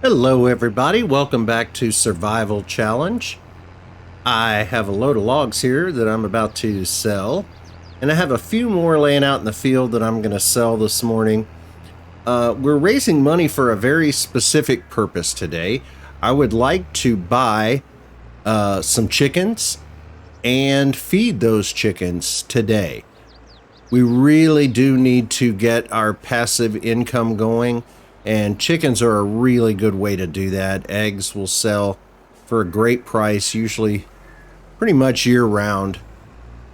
Hello everybody, welcome back to Survival Challenge. I have a load of logs here that I'm about to sell, and I have a few more laying out in the field that I'm going to sell this morning. We're raising money for a very specific purpose today. I would like to buy some chickens and feed those chickens today. We really do need to get our passive income going. And chickens are a really good way to do that. Eggs will sell for a great price, usually pretty much year-round.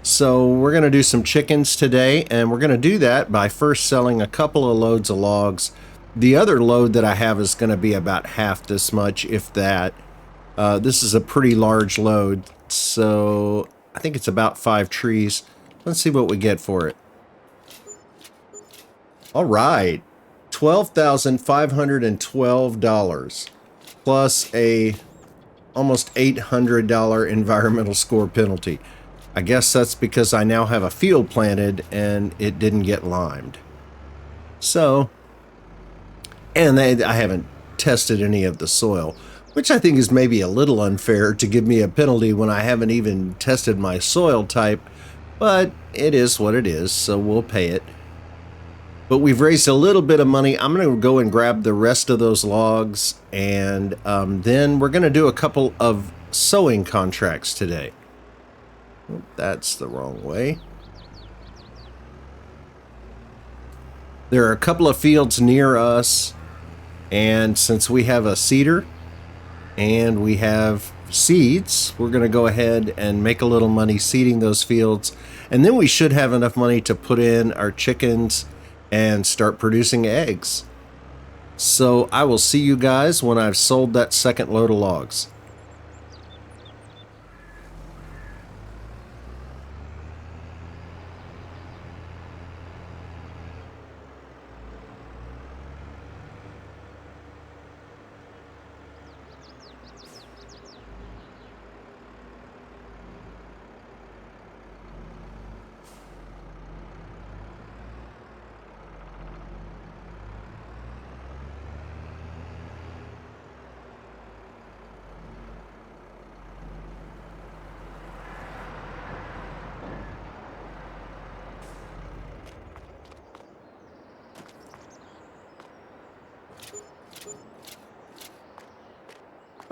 So we're going to do some chickens today, and we're going to do that by first selling a couple of loads of logs. The other load that I have is going to be about half this much, if that. This is a pretty large load, so I think it's about 5 trees. Let's see what we get for it. All right. $12,512 plus a almost $800 environmental score penalty. I guess that's because I now have a field planted and it didn't get limed. So, and I haven't tested any of the soil, which I think is maybe a little unfair to give me a penalty when I haven't even tested my soil type, but it is what it is, so we'll pay it. But we've raised a little bit of money. I'm going to go and grab the rest of those logs, and then we're going to do a couple of sowing contracts today. Oh, that's the wrong way. There are a couple of fields near us, and since we have a seeder and we have seeds, we're going to go ahead and make a little money seeding those fields, and then we should have enough money to put in our chickens and start producing eggs. So I will see you guys when I've sold that second load of logs.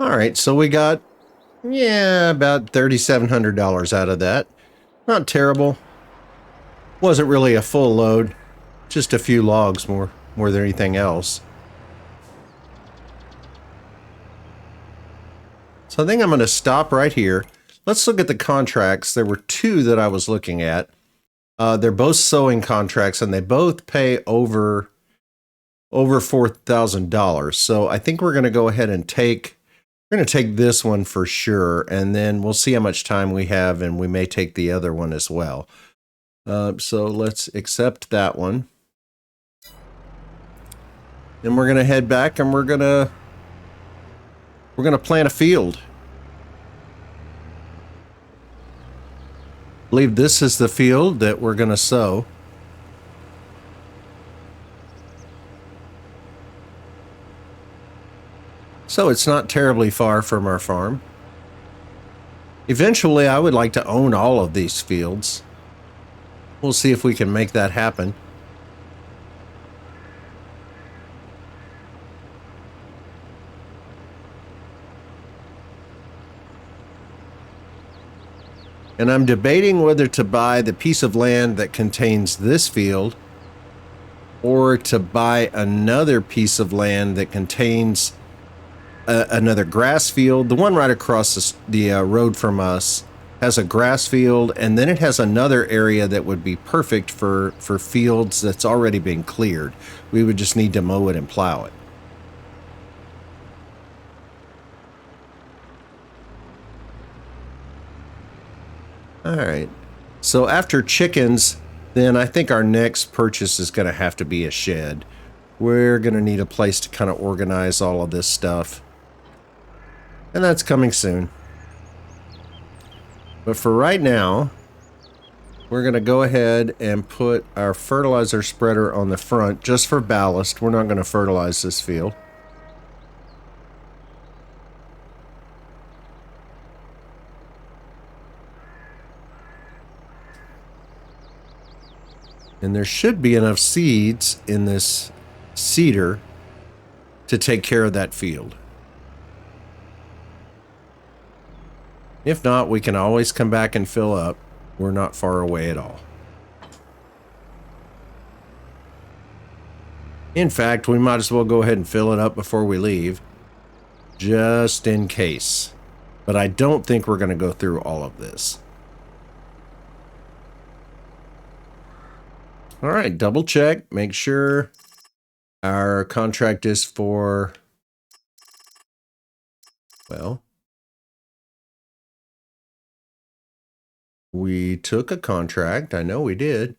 All right, so we got, about $3,700 out of that. Not terrible. Wasn't really a full load, just a few logs more than anything else. So I think I'm going to stop right here. Let's look at the contracts. There were 2 that I was looking at. They're both sowing contracts, and they both pay over $4,000. So I think we're going to go ahead and take this one for sure, and then we'll see how much time we have, and we may take the other one as well. So let's accept that one. Then we're going to head back, and we're going to plant a field. I believe this is the field that we're going to sow. So it's not terribly far from our farm. Eventually, I would like to own all of these fields. We'll see if we can make that happen. And I'm debating whether to buy the piece of land that contains this field or to buy another piece of land that contains another grass field. The one right across the road from us has a grass field, and then it has another area that would be perfect for fields that's already been cleared. We would just need to mow it and plow it. All right. So after chickens, then I think our next purchase is going to have to be a shed. We're going to need a place to kind of organize all of this stuff. And that's coming soon. But for right now, we're going to go ahead and put our fertilizer spreader on the front just for ballast. We're not going to fertilize this field. And there should be enough seeds in this seeder to take care of that field. If not, we can always come back and fill up. We're not far away at all. In fact, we might as well go ahead and fill it up before we leave, just in case. But I don't think we're going to go through all of this. All right, double check, make sure our contract is for, well, we took a contract. I know we did.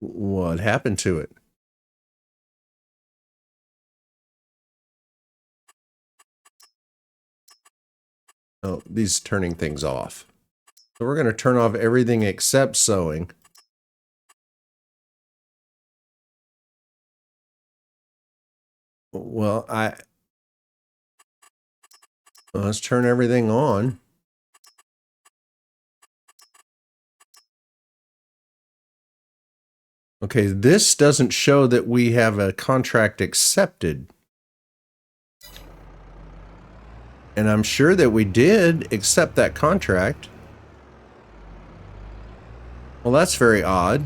What happened to it? Oh, these turning things off. So we're going to turn off everything except sewing. Well, let's turn everything on. Okay, this doesn't show that we have a contract accepted. And I'm sure that we did accept that contract. Well, that's very odd.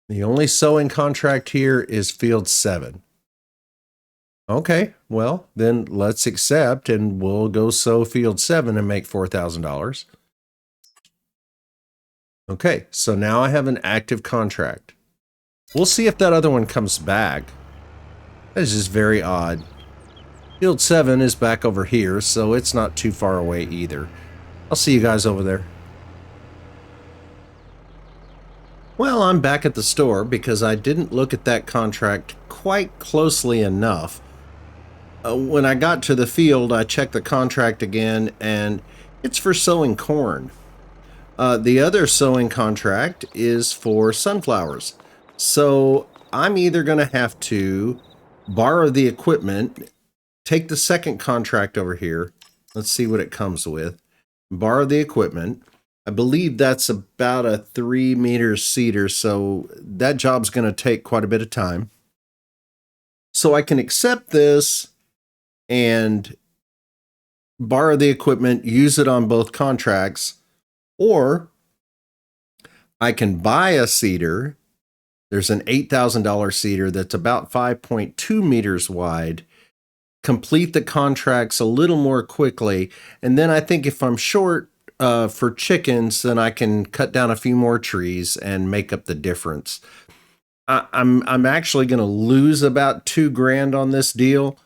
The only sewing contract here is field 7. Okay, well, then let's accept and we'll go sow field 7 and make $4,000. Okay, so now I have an active contract. We'll see if that other one comes back. That is just very odd. Field 7 is back over here, so it's not too far away either. I'll see you guys over there. Well, I'm back at the store because I didn't look at that contract quite closely enough. When I got to the field, I checked the contract again, and it's for sowing corn. The other sowing contract is for sunflowers. So I'm either going to have to borrow the equipment, take the second contract over here. Let's see what it comes with. Borrow the equipment. I believe that's about a 3-meter seeder, so that job's going to take quite a bit of time. So I can accept this and borrow the equipment, use it on both contracts, or I can buy a seeder. There's an $8,000 seeder that's about 5.2 meters wide, complete the contracts a little more quickly, and then I think if I'm short for chickens, then I can cut down a few more trees and make up the difference. I'm actually going to lose about $2,000 on this deal,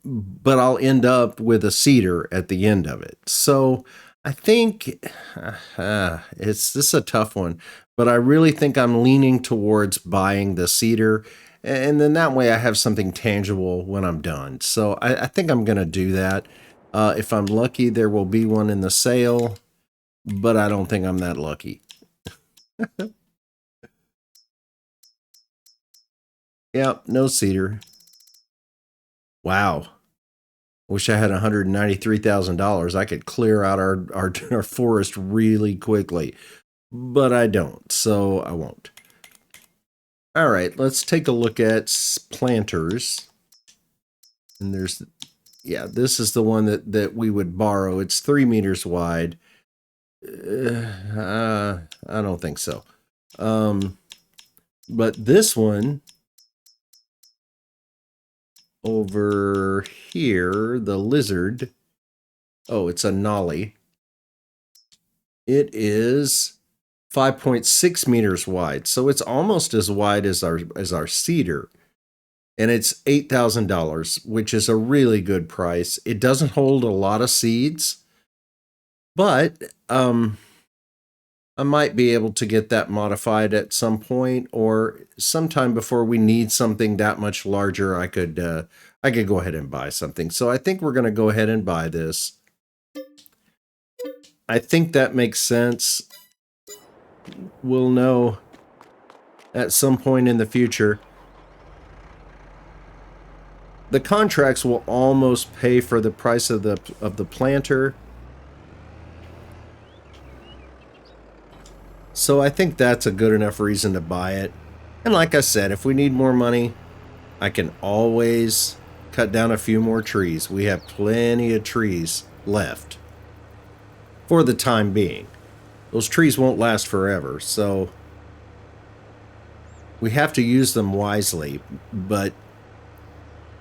but I'll end up with a seeder at the end of it. So I think this is a tough one, but I really think I'm leaning towards buying the seeder, and then that way I have something tangible when I'm done. So I think I'm going to do that. If I'm lucky, there will be one in the sale, but I don't think I'm that lucky. Yep, no cedar. Wow. Wish I had $193,000. I could clear out our forest really quickly, but I don't, so I won't. All right, let's take a look at planters. And there's, yeah, this is the one that we would borrow. It's 3 meters wide. I don't think so. But this one over here, the lizard, oh, it's a nollie. It is 5.6 meters wide, so it's almost as wide as our cedar. And it's $8,000, which is a really good price. It doesn't hold a lot of seeds, but I might be able to get that modified at some point, or sometime before we need something that much larger, I could go ahead and buy something. So I think we're going to go ahead and buy this. I think that makes sense. We'll know at some point in the future. the contracts will almost pay for the price of the planter. So I think that's a good enough reason to buy it. And like I said, if we need more money, I can always cut down a few more trees. We have plenty of trees left for the time being. Those trees won't last forever, so we have to use them wisely. But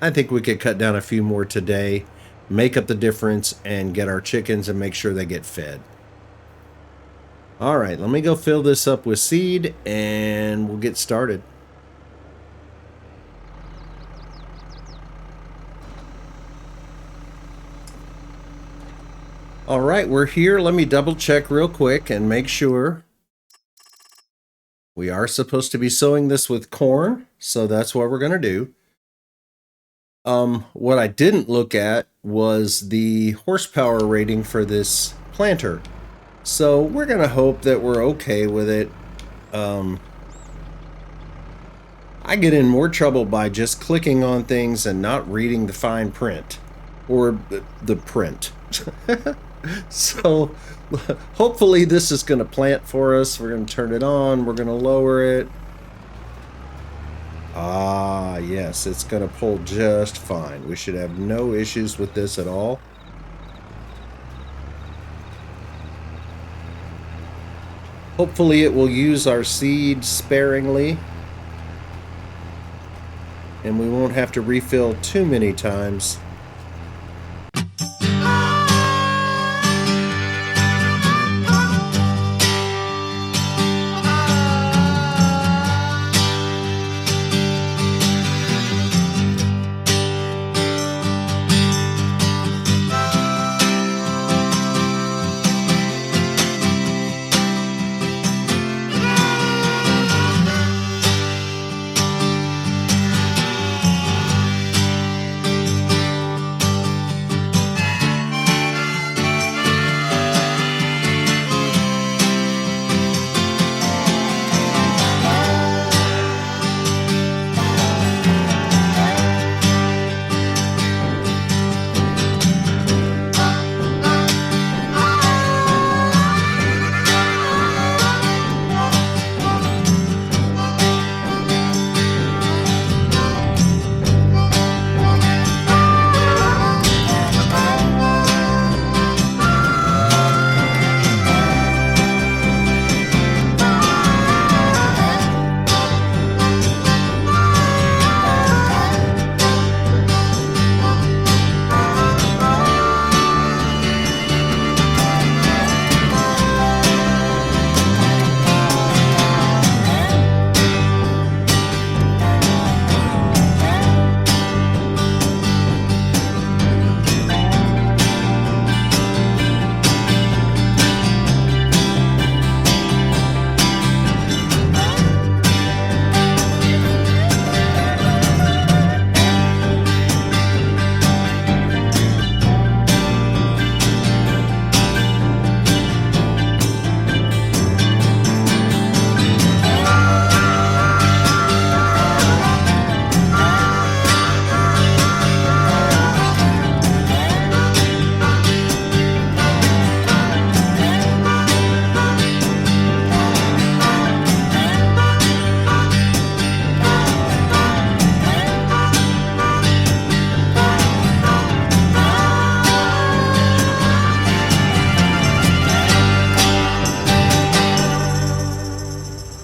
I think we could cut down a few more today, make up the difference, and get our chickens and make sure they get fed. All right, let me go fill this up with seed and we'll get started. All right, we're here. Let me double check real quick and make sure. We are supposed to be sowing this with corn, so that's what we're going to do. What I didn't look at was the horsepower rating for this planter. So we're going to hope that we're okay with it. I get in more trouble by just clicking on things and not reading the fine print. Or the print. So hopefully this is going to plant for us. We're going to turn it on. We're going to lower it. Ah, yes, it's going to pull just fine. We should have no issues with this at all. Hopefully it will use our seed sparingly. And we won't have to refill too many times.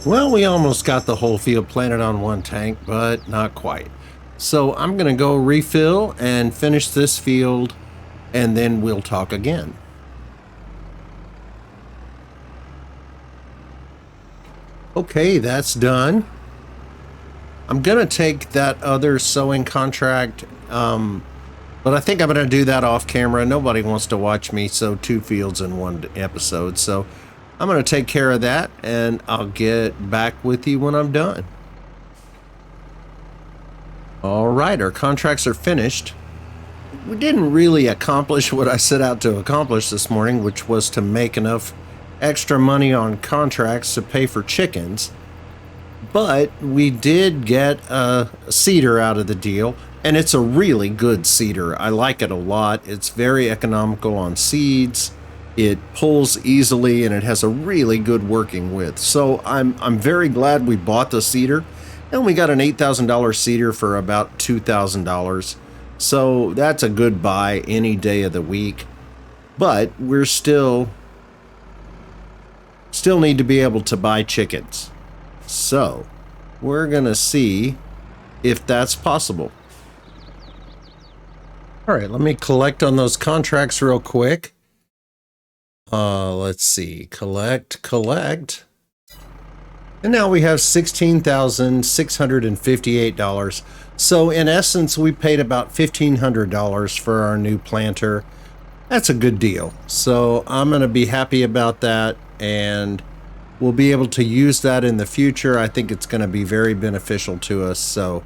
Well, we almost got the whole field planted on one tank, but not quite. So I'm going to go refill and finish this field, and then we'll talk again. Okay, that's done. I'm going to take that other sewing contract, but I think I'm going to do that off camera. Nobody wants to watch me sew 2 fields in one episode, so I'm going to take care of that, and I'll get back with you when I'm done. All right, our contracts are finished. We didn't really accomplish what I set out to accomplish this morning, which was to make enough extra money on contracts to pay for chickens. But we did get a seeder out of the deal. And it's a really good seeder. I like it a lot. It's very economical on seeds. It pulls easily and it has a really good working width. So I'm very glad we bought the seeder, and we got an $8,000 seeder for about $2,000. So that's a good buy any day of the week. But we're still need to be able to buy chickens. So we're going to see if that's possible. All right, let me collect on those contracts real quick. Let's see, collect. And now we have $16,658. So in essence, we paid about $1,500 for our new planter. That's a good deal. So I'm going to be happy about that, and we'll be able to use that in the future. I think it's going to be very beneficial to us. So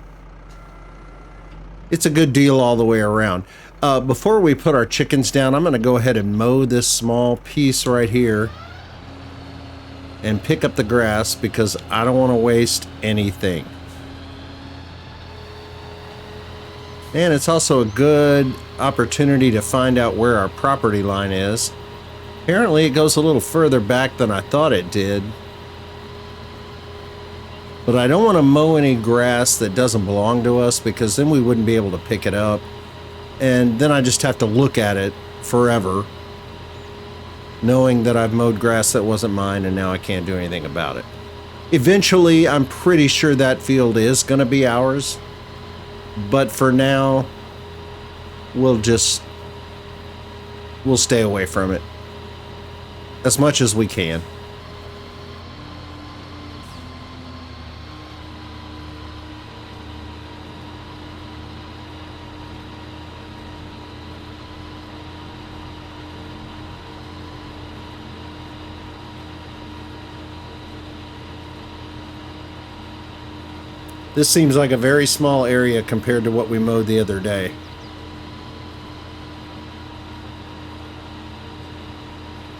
it's a good deal all the way around. Before we put our chickens down, I'm going to go ahead and mow this small piece right here and pick up the grass because I don't want to waste anything. And it's also a good opportunity to find out where our property line is. Apparently it goes a little further back than I thought it did. But I don't want to mow any grass that doesn't belong to us, because then we wouldn't be able to pick it up. And then I just have to look at it forever, knowing that I've mowed grass that wasn't mine and now I can't do anything about it. Eventually, I'm pretty sure that field is going to be ours. But for now, we'll stay away from it as much as we can. This seems like a very small area compared to what we mowed the other day.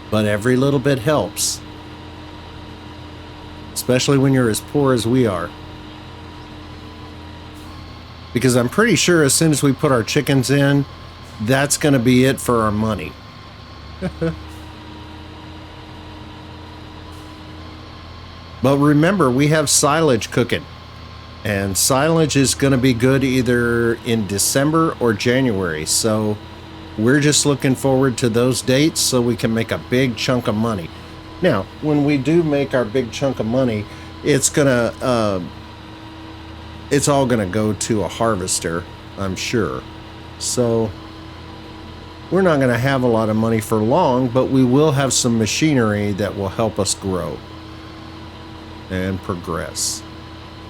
But every little bit helps. Especially when you're as poor as we are. Because I'm pretty sure as soon as we put our chickens in, that's going to be it for our money. But remember, we have silage cooking. And silage is going to be good either in December or January. So we're just looking forward to those dates so we can make a big chunk of money. Now, when we do make our big chunk of money, it's all going to go to a harvester, I'm sure. So we're not going to have a lot of money for long, but we will have some machinery that will help us grow and progress.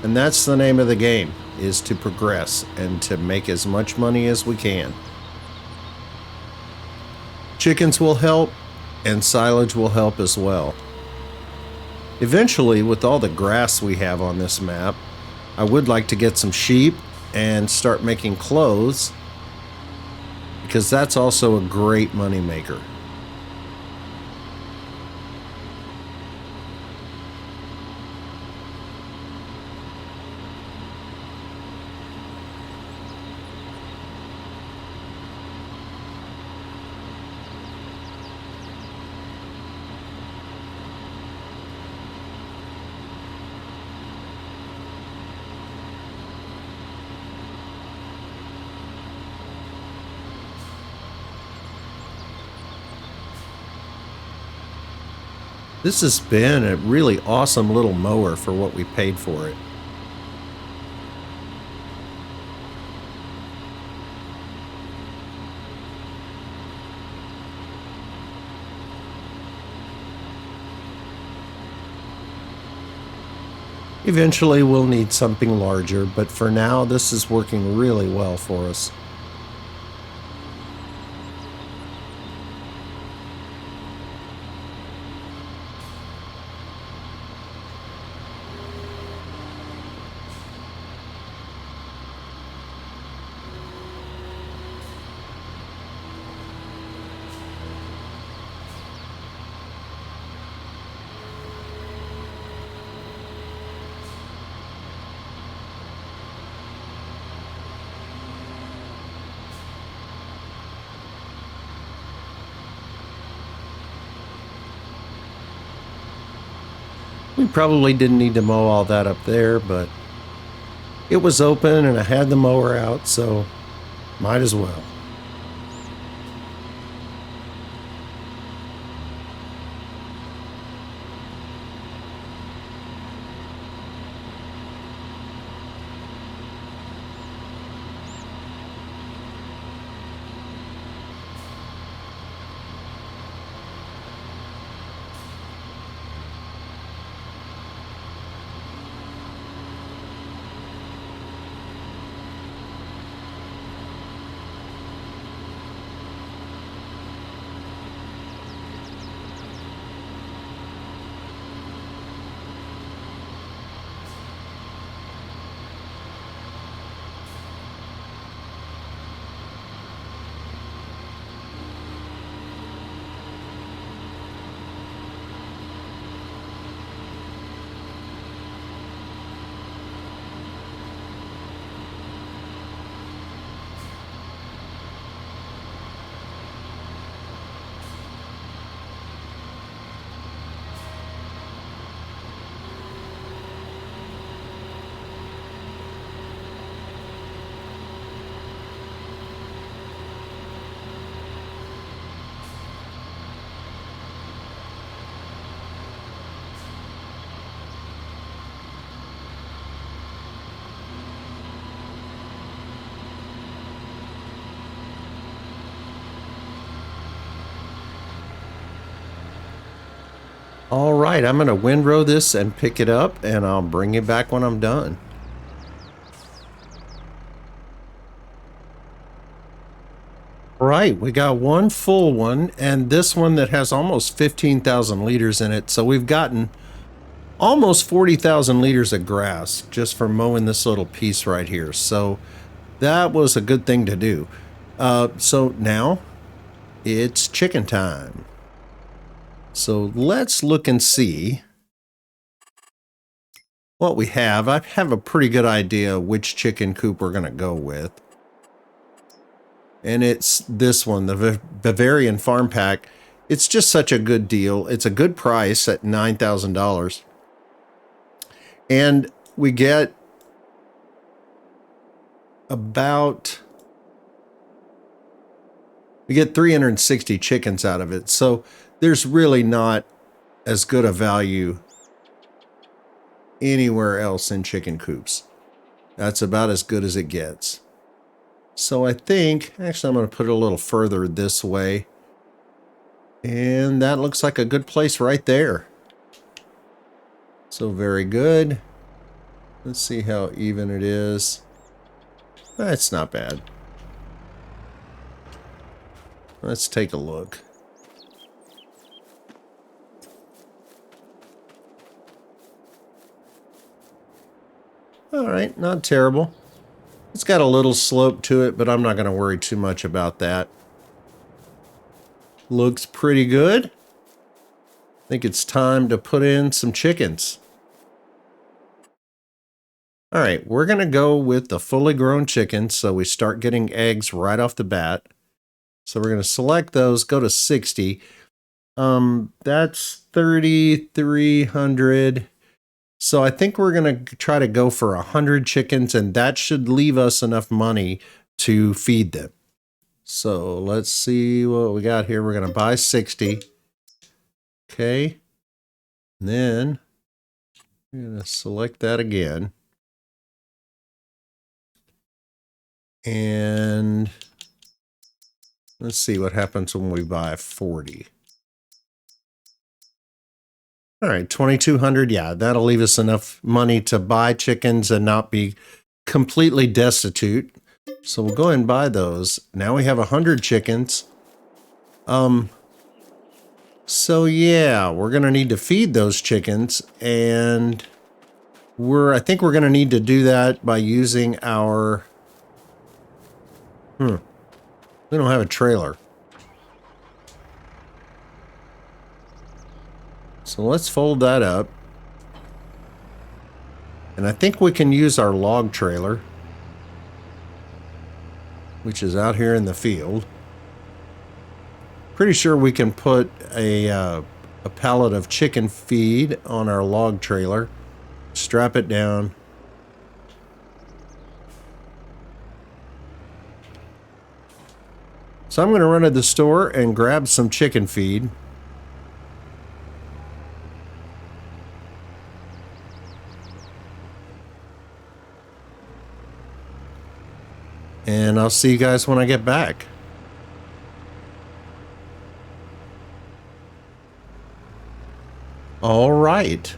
And that's the name of the game, is to progress and to make as much money as we can. Chickens will help, and silage will help as well. Eventually, with all the grass we have on this map, I would like to get some sheep and start making clothes, because that's also a great money maker. This has been a really awesome little mower for what we paid for it. Eventually we'll need something larger, but for now this is working really well for us. We probably didn't need to mow all that up there, but it was open and I had the mower out, so might as well. All right, I'm going to windrow this and pick it up, and I'll bring it back when I'm done. Right, we got one full one, and this one that has almost 15,000 liters in it. So we've gotten almost 40,000 liters of grass just for mowing this little piece right here. So that was a good thing to do. So now it's chicken time. So let's look and see what we have. I have a pretty good idea which chicken coop we're going to go with. And it's this one, the Bavarian Farm Pack. It's just such a good deal. It's a good price at $9,000. And we get about... we get 360 chickens out of it. So there's really not as good a value anywhere else in chicken coops. That's about as good as it gets. So I think, actually I'm going to put it a little further this way. And that looks like a good place right there. So very good. Let's see how even it is. That's not bad. Let's take a look. All right, not terrible. It's got a little slope to it, but I'm not going to worry too much about that. Looks pretty good. I think it's time to put in some chickens. All right, we're going to go with the fully grown chickens, so we start getting eggs right off the bat. So we're going to select those, go to 60. That's 3,300. So I think we're going to try to go for 100 chickens, and that should leave us enough money to feed them. So let's see what we got here. We're going to buy 60. Okay. And then we're going to select that again. And let's see what happens when we buy 40. All right, 2,200. Yeah, that'll leave us enough money to buy chickens and not be completely destitute. So we'll go ahead and buy those. Now we have 100 chickens. So yeah, we're going to need to feed those chickens, and I think we're going to need to do that by using our we don't have a trailer. So let's fold that up. And I think we can use our log trailer, which is out here in the field. Pretty sure we can put a a pallet of chicken feed on our log trailer. Strap it down. So I'm going to run to the store and grab some chicken feed. And I'll see you guys when I get back. All right.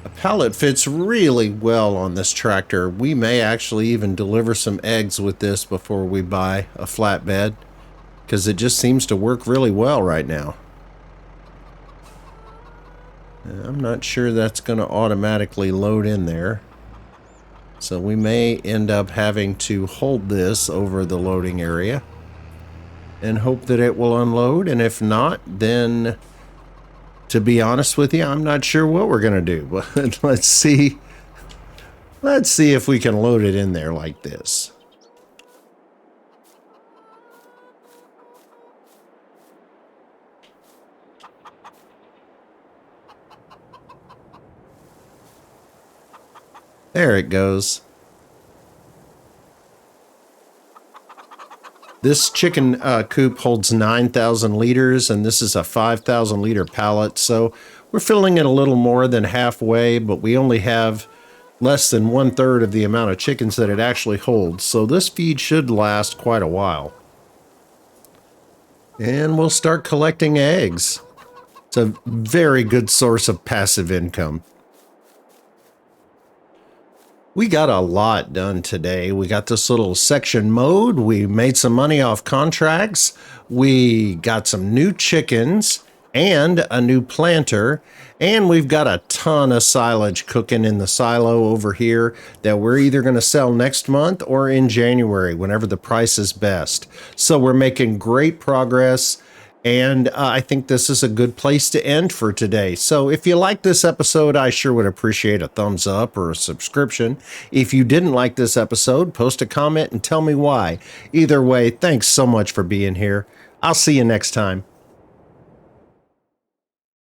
A pallet fits really well on this tractor. We may actually even deliver some eggs with this before we buy a flatbed, because it just seems to work really well right now. I'm not sure that's going to automatically load in there. So we may end up having to hold this over the loading area and hope that it will unload. And if not, then, to be honest with you, I'm not sure what we're going to do. But let's see. Let's see if we can load it in there like this. There it goes. This chicken coop holds 9,000 liters, and this is a 5,000 liter pallet. So we're filling it a little more than halfway, but we only have less than 1/3 of the amount of chickens that it actually holds. So this feed should last quite a while. And we'll start collecting eggs. It's a very good source of passive income. We got a lot done today. We got this little section mowed. We made some money off contracts. We got some new chickens and a new planter. And we've got a ton of silage cooking in the silo over here that we're either going to sell next month or in January, whenever the price is best. So we're making great progress. And I think this is a good place to end for today. So if you like this episode, I sure would appreciate a thumbs up or a subscription. If you didn't like this episode, post a comment and tell me why. Either way, thanks so much for being here. I'll see you next time.